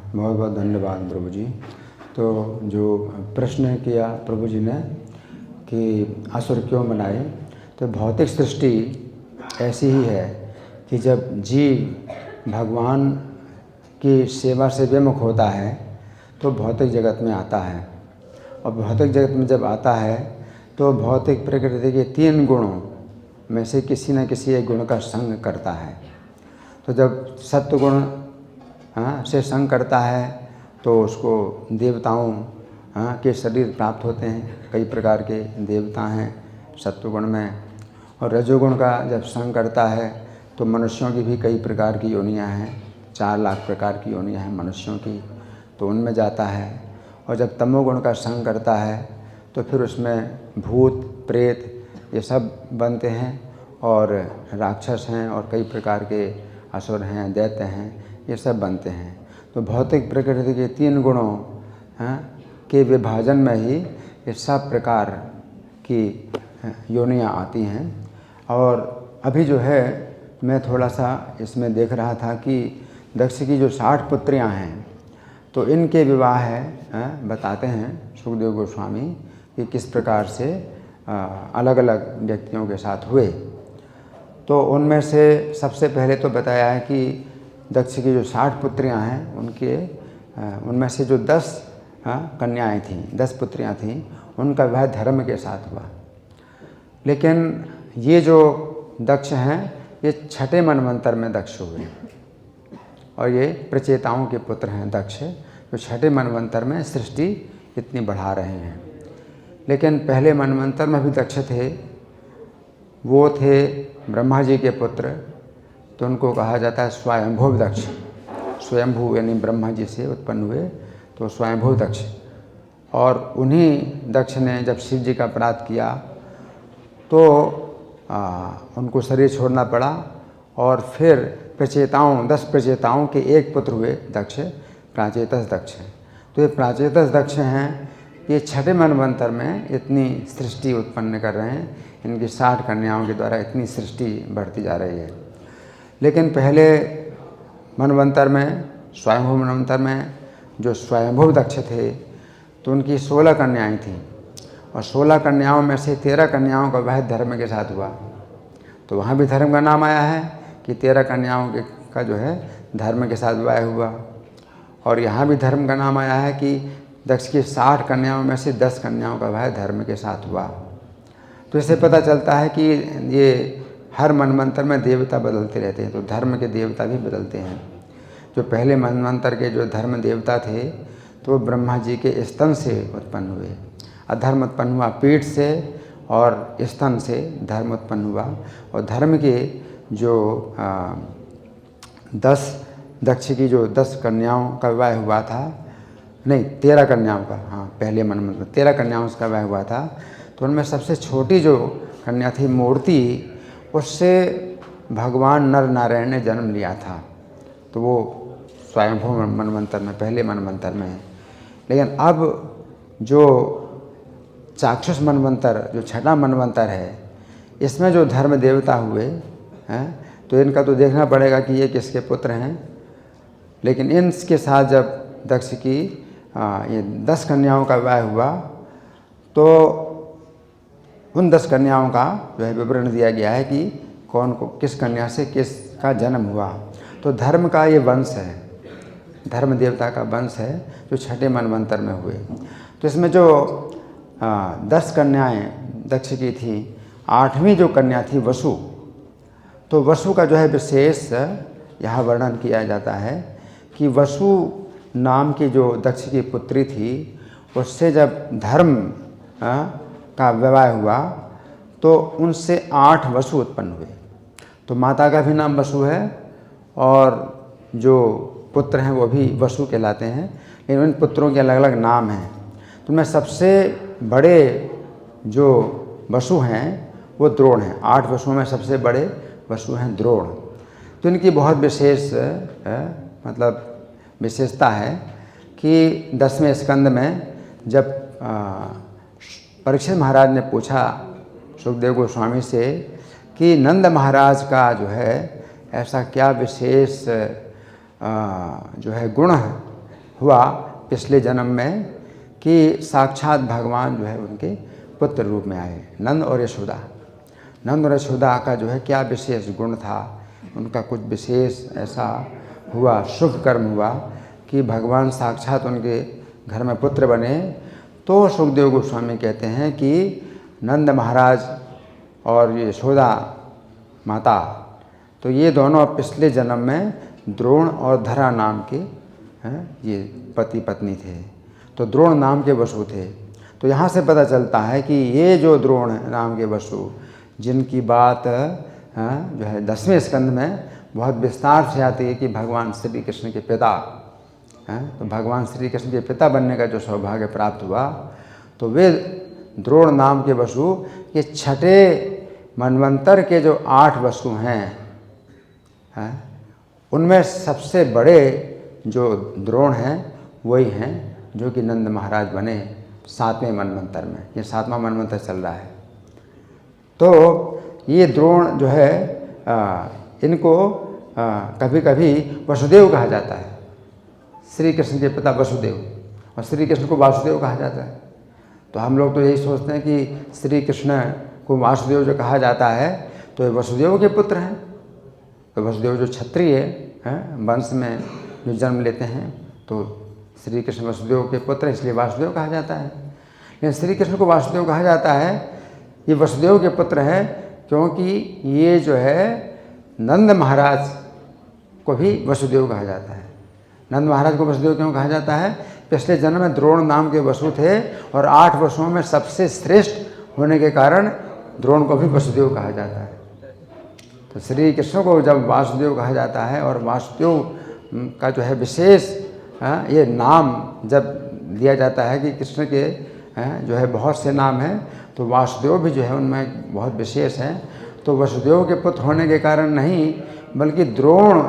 बहुत बहुत धन्यवाद प्रभु जी। तो जो प्रश्न किया प्रभु जी ने कि असुर क्यों बनाए, तो भौतिक सृष्टि ऐसी ही है कि जब जीव भगवान की सेवा से विमुख होता है तो भौतिक जगत में आता है, और भौतिक जगत में जब आता है तो भौतिक प्रकृति के 3 गुणों में से किसी न किसी एक गुण का संग करता है। तो जब सत्व गुण से संग करता है तो उसको देवताओं के शरीर प्राप्त होते हैं। कई प्रकार के देवता हैं सत्वगुण में। और रजोगुण का जब संग करता है तो मनुष्यों की भी कई प्रकार की योनियां हैं, 4 लाख प्रकार की योनियां हैं मनुष्यों की, तो उनमें जाता है। और जब तमोगुण का संग करता है तो फिर उसमें भूत प्रेत ये सब बनते हैं, और राक्षस हैं, और कई प्रकार के असुर हैं, दैत्य हैं, ये सब बनते हैं। तो भौतिक प्रकृति के 3 गुणों के विभाजन में ही ये सब प्रकार की योनियाँ आती हैं। और अभी जो है मैं थोड़ा सा इसमें देख रहा था कि दक्ष की जो 60 पुत्रियाँ हैं तो इनके विवाह है बताते हैं सुखदेव गोस्वामी कि किस प्रकार से अलग अलग व्यक्तियों के साथ हुए। तो उनमें से सबसे पहले तो बताया है कि दक्ष की जो 60 पुत्रियां हैं उनमें से जो 10 कन्याएं थीं, 10 पुत्रियां थीं, उनका विवाह धर्म के साथ हुआ। लेकिन ये जो दक्ष हैं ये 6ठे मनवंतर में दक्ष हुए, और ये प्रचेताओं के पुत्र हैं दक्ष, जो 6ठे मनवंतर में सृष्टि इतनी बढ़ा रहे हैं। लेकिन पहले मनवंतर में भी दक्ष थे, वो थे ब्रह्मा जी के पुत्र, तो उनको कहा जाता है स्वयंभू दक्ष। स्वयंभू यानी ब्रह्मा जी से उत्पन्न हुए तो स्वयंभू दक्ष। और उन्हीं दक्ष ने जब शिव जी का अपराध किया तो उनको शरीर छोड़ना पड़ा, और फिर प्रचेताओं 10 प्रचेताओं के एक पुत्र हुए दक्ष, प्राचेतस दक्ष। तो ये प्राचेतस दक्ष हैं, ये 6ठे मनवंतर में इतनी सृष्टि उत्पन्न कर रहे हैं। इनकी 60 कन्याओं के द्वारा इतनी सृष्टि बढ़ती जा रही है। लेकिन पहले मनवंतर में, स्वयंभू मनवंतर में जो स्वयंभू दक्ष थे तो उनकी 16 कन्याएं थीं, और 16 कन्याओं में से 13 कन्याओं का विवाह धर्म के साथ हुआ। तो वहाँ भी धर्म का नाम आया है कि 13 कन्याओं का जो है धर्म के साथ विवाह हुआ। और यहाँ भी धर्म का नाम आया है कि दक्ष की 60 कन्याओं में से 10 कन्याओं का विवाह धर्म के साथ हुआ। तो इससे पता चलता है कि ये हर मनवंतर में देवता बदलते रहते हैं, तो धर्म के देवता भी बदलते हैं। जो पहले मनवंतर के जो धर्म देवता थे तो ब्रह्मा जी के स्तन से उत्पन्न हुए। अधर्म उत्पन्न हुआ पीठ से, और स्तन से धर्म उत्पन्न हुआ। और धर्म के जो 10 दक्ष की जो 10 कन्याओं का विवाह हुआ था, नहीं 13 कन्याओं का, पहले मनवंतर 13 कन्याओं का विवाह हुआ था। तो उनमें सबसे छोटी जो कन्या थी मूर्ति, उससे भगवान नर नारायण ने जन्म लिया था। तो वो स्वयंभू मनवंतर में, पहले मनवंतर में है। लेकिन अब जो चाक्षुष मनवंतर, जो 6ठा मनवंतर है, इसमें जो धर्म देवता हुए हैं तो इनका तो देखना पड़ेगा कि ये किसके पुत्र हैं। लेकिन इनके साथ जब दक्ष की ये 10 कन्याओं का विवाह हुआ तो उन 10 कन्याओं का जो है विवरण दिया गया है कि कौन को किस कन्या से किसका जन्म हुआ। तो धर्म का ये वंश है, धर्म देवता का वंश है जो 6ठे मनवंतर में हुए। तो इसमें जो 10 कन्याएं दक्ष की थी, 8वीं जो कन्या थी वसु, तो वसु का जो है विशेष यहाँ वर्णन किया जाता है कि वसु नाम की जो दक्ष की पुत्री थी, उससे जब धर्म का विवाह हुआ तो उनसे 8 वसु उत्पन्न हुए। तो माता का भी नाम वसु है, और जो पुत्र हैं वो भी वसु कहलाते हैं, लेकिन उन पुत्रों के अलग अलग नाम हैं। तो उनमें सबसे बड़े जो वसु हैं वो द्रोण हैं। 8 वसुओं में सबसे बड़े वसु हैं द्रोण। तो इनकी बहुत विशेष मतलब विशेषता है कि 10वें स्कंद में जब परीक्षित महाराज ने पूछा सुखदेव गोस्वामी से कि नंद महाराज का जो है ऐसा क्या विशेष जो है गुण हुआ पिछले जन्म में कि साक्षात भगवान जो है उनके पुत्र रूप में आए, नंद और यशोदा। नंद और यशोदा का जो है क्या विशेष गुण था, उनका कुछ विशेष ऐसा हुआ, शुभ कर्म हुआ कि भगवान साक्षात उनके घर में पुत्र बने। तो सुखदेव गोस्वामी कहते हैं कि नंद महाराज और यशोदा माता, तो ये दोनों पिछले जन्म में द्रोण और धरा नाम के ये पति पत्नी थे, तो द्रोण नाम के वसु थे। तो यहाँ से पता चलता है कि ये जो द्रोण नाम के वसु, जिनकी बात जो है 10वें स्कंद में बहुत विस्तार से आती है कि भगवान श्री कृष्ण के पिता हैं, तो भगवान श्री कृष्ण के पिता बनने का जो सौभाग्य प्राप्त हुआ, तो वे द्रोण नाम के वसु ये छठे मनवंतर के जो 8 वसु हैं, उनमें सबसे बड़े जो द्रोण हैं वही हैं जो कि नंद महाराज बने 7वें मनवंतर में। ये 7वां मनवंतर चल रहा है। तो ये द्रोण जो है इनको कभी कभी वसुदेव कहा जाता है, श्री कृष्ण के पिता वसुदेव, और श्री कृष्ण को वासुदेव कहा जाता है। तो हम लोग तो यही सोचते हैं कि श्री कृष्ण को वासुदेव जो कहा जाता है तो ये वसुदेव के पुत्र हैं। तो वसुदेव जो क्षत्रिय हैं, वंश में जो जन्म लेते हैं, तो श्री कृष्ण वसुदेव के पुत्र, इसलिए वासुदेव कहा जाता है। लेकिन श्री कृष्ण को वासुदेव कहा जाता है, ये वसुदेव के पुत्र हैं, क्योंकि ये जो है नंद महाराज को भी वसुदेव कहा जाता है। नंद महाराज को वसुदेव क्यों कहा जाता है? पिछले जन्म में द्रोण नाम के वसु थे और 8 वसुओं में सबसे श्रेष्ठ होने के कारण द्रोण को भी वसुदेव कहा जाता है। तो श्री कृष्ण को जब वासुदेव कहा जाता है, और वासुदेव का जो है विशेष ये नाम जब दिया जाता है कि कृष्ण के जो है बहुत से नाम हैं, तो वासुदेव भी जो है उनमें बहुत विशेष हैं। तो वसुदेव के पुत्र होने के कारण नहीं, बल्कि द्रोण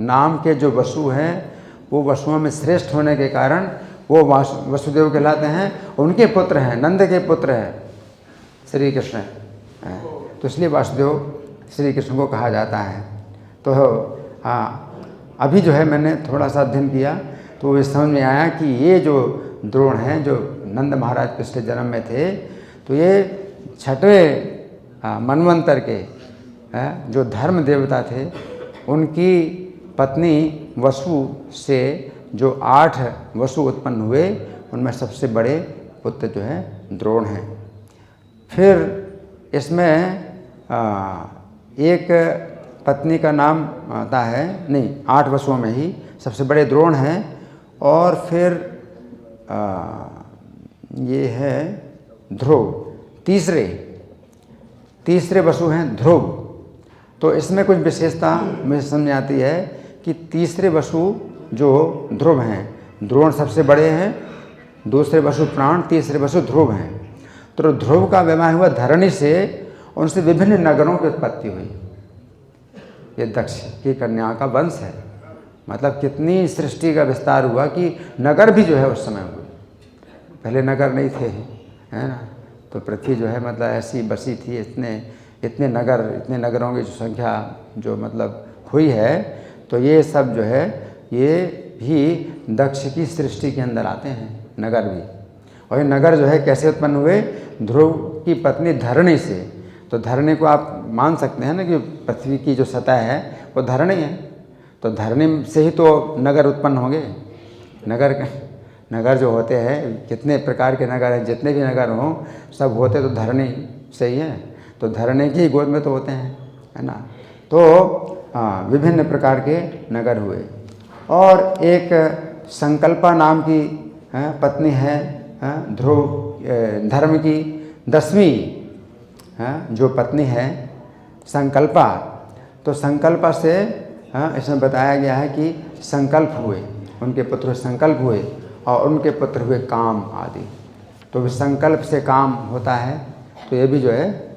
नाम के जो वसु हैं वो वसुओं में श्रेष्ठ होने के कारण वो वसुदेव कहलाते हैं। उनके पुत्र हैं, नंद के पुत्र हैं श्री कृष्ण, तो इसलिए वासुदेव श्री कृष्ण को कहा जाता है। तो अभी जो है मैंने थोड़ा सा अध्ययन किया तो ये समझ में आया कि ये जो द्रोण हैं, जो नंद महाराज पिछले जन्म में थे, तो ये 6वें मनवंतर के जो धर्म देवता थे, उनकी पत्नी वसु से जो 8 वसु उत्पन्न हुए, उनमें सबसे बड़े पुत्र जो है द्रोण हैं। फिर इसमें एक पत्नी का नाम आता है, नहीं 8 वसुओं में ही सबसे बड़े द्रोण हैं। और फिर ये है ध्रुव, तीसरे वसु हैं ध्रुव। तो इसमें कुछ विशेषता मुझे समझ में आती है कि तीसरे वसु जो ध्रुव हैं, द्रोण सबसे बड़े हैं, दूसरे वसु प्राण, तीसरे वसु ध्रुव हैं। तो ध्रुव का विवाह हुआ धरणी से, उनसे विभिन्न नगरों की उत्पत्ति हुई। ये दक्ष की कन्या का वंश है। मतलब कितनी सृष्टि का विस्तार हुआ कि नगर भी जो है उस समय हुए। पहले नगर नहीं थे, है ना। तो पृथ्वी जो है मतलब ऐसी बसी थी, इतने नगरों की जो संख्या जो मतलब हुई है, तो ये सब जो है ये भी दक्ष की सृष्टि के अंदर आते हैं, नगर भी। और ये नगर जो है कैसे उत्पन्न हुए? ध्रुव की पत्नी धरणी से। तो धरणी को आप मान सकते हैं ना कि पृथ्वी की जो सतह है वो धरणी है, तो धरणी से ही तो नगर उत्पन्न होंगे। नगर जो होते हैं, कितने प्रकार के नगर हैं, जितने भी नगर हों सब होते तो धरणी से ही हैं, तो धरणी की गोद में तो होते हैं, है ना। तो विभिन्न प्रकार के नगर हुए। और एक संकल्पा नाम की पत्नी है ध्रुव, धर्म की 10वीं जो पत्नी है संकल्पा। तो संकल्पा से इसमें बताया गया है कि संकल्प हुए, उनके पुत्र संकल्प हुए, और उनके पुत्र हुए काम आदि। तो संकल्प से काम होता है। तो ये भी जो है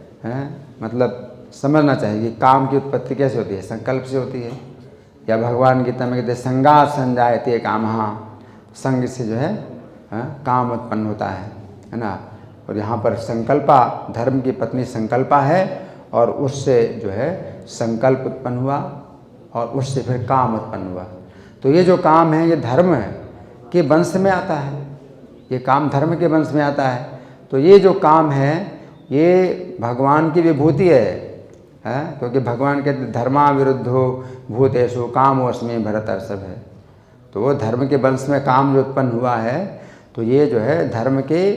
मतलब समझना चाहिए कि काम की उत्पत्ति कैसे होती है, संकल्प से होती है। या भगवान गीता में कहते हैं संगात संजायते कामः, संग से जो है काम उत्पन्न होता है ना। और यहाँ पर संकल्पा, धर्म की पत्नी संकल्पा है, और उससे जो है संकल्प उत्पन्न हुआ, और उससे फिर काम उत्पन्न हुआ। तो ये जो काम है ये धर्म है, के वंश में आता है, ये काम धर्म के वंश में आता है। तो ये जो काम है ये भगवान की विभूति है, क्योंकि भगवान के धर्मा विरुद्धो भूतेषु कामोऽस्मि भरतर्षभ है। तो वो धर्म के वंश में काम जो उत्पन्न हुआ है, तो ये जो है धर्म के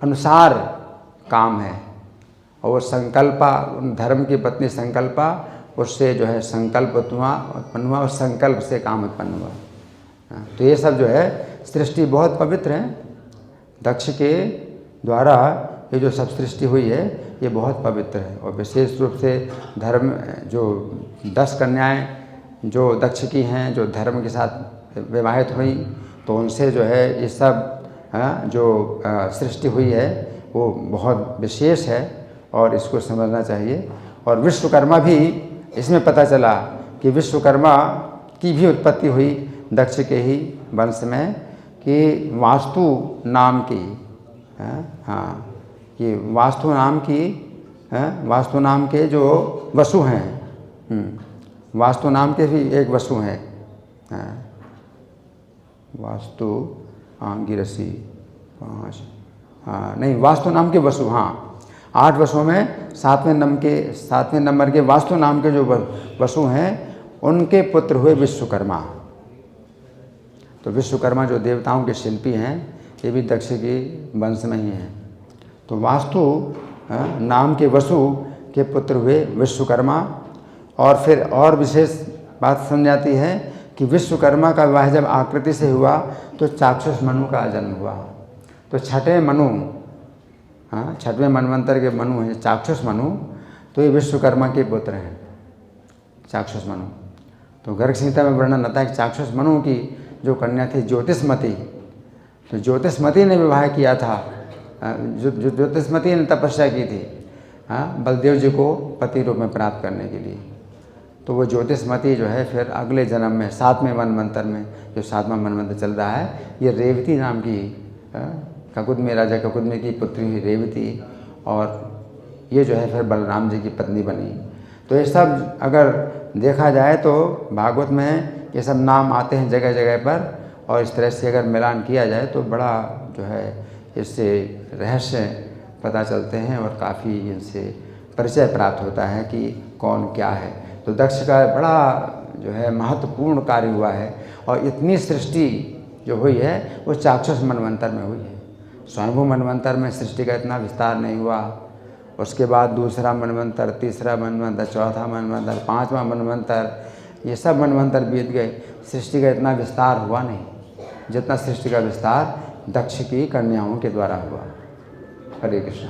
अनुसार काम है। और संकल्पा, धर्म की पत्नी संकल्पा, उससे जो है संकल्प उत्पन्न हुआ, उस संकल्प से काम उत्पन्न हुआ। तो ये सब जो है सृष्टि बहुत पवित्र है। दक्ष के द्वारा ये जो सब सृष्टि हुई है ये बहुत पवित्र है। और विशेष रूप से धर्म जो 10 कन्याएं जो दक्ष की हैं, जो धर्म के साथ विवाहित हुई, तो उनसे जो है ये सब जो सृष्टि हुई है वो बहुत विशेष है और इसको समझना चाहिए। और विश्वकर्मा भी, इसमें पता चला कि विश्वकर्मा की भी उत्पत्ति हुई दक्ष के ही वंश में, कि वास्तु नाम की, कि वास्तु नाम के जो वसु हैं, वास्तु नाम के भी एक वसु हैं, वास्तु गिरसी 5, नहीं, वास्तु नाम के वसु, 8 वसुओं में 7वें नंबर के वास्तु नाम के जो वसु हैं उनके पुत्र हुए विश्वकर्मा। तो विश्वकर्मा जो देवताओं के शिल्पी हैं ये भी दक्ष के वंश में ही हैं। तो वास्तु नाम के वसु के पुत्र हुए विश्वकर्मा। और फिर और विशेष बात समझ आती है कि विश्वकर्मा का विवाह जब आकृति से हुआ तो चाक्षुष मनु का जन्म हुआ। तो छठवें मनवंतर के मनु हैं चाक्षुष मनु, तो ये विश्वकर्मा के पुत्र हैं चाक्षुष मनु। तो गर्ग संहिता में वर्णन आता है कि चाक्षुष मनु की जो कन्या थी ज्योतिषमती, तो ज्योतिषमती ने विवाह किया था, ज्योतिषमती ने तपस्या की थी बलदेव जी को पति रूप में प्राप्त करने के लिए। तो वो ज्योतिषमती जो है फिर अगले जन्म में 7वें मनवंतर में, जो 7वां मनवंतर चल रहा है, ये रेवती नाम की ककुदमी, राजा ककुदमी की पुत्री हुई रेवती, और ये जो है फिर बलराम जी की पत्नी बनी। तो ये सब अगर देखा जाए तो भागवत में ये सब नाम आते हैं जगह जगह पर, और इस तरह से अगर मिलान किया जाए तो बड़ा जो है इससे रहस्य पता चलते हैं और काफ़ी इनसे परिचय प्राप्त होता है कि कौन क्या है। तो दक्ष का बड़ा जो है महत्वपूर्ण कार्य हुआ है, और इतनी सृष्टि जो हुई है वो चाक्षुष मनवंतर में हुई है। स्वयंभू मनवंतर में सृष्टि का इतना विस्तार नहीं हुआ। उसके बाद दूसरा मनवंतर, तीसरा मनवंतर, चौथा मनवंतर, 5वां मनवंतर, ये सब मनवंतर बीत गए, सृष्टि का इतना विस्तार हुआ नहीं जितना सृष्टि का विस्तार दक्ष की कन्याओं के द्वारा हुआ। हरे कृष्ण।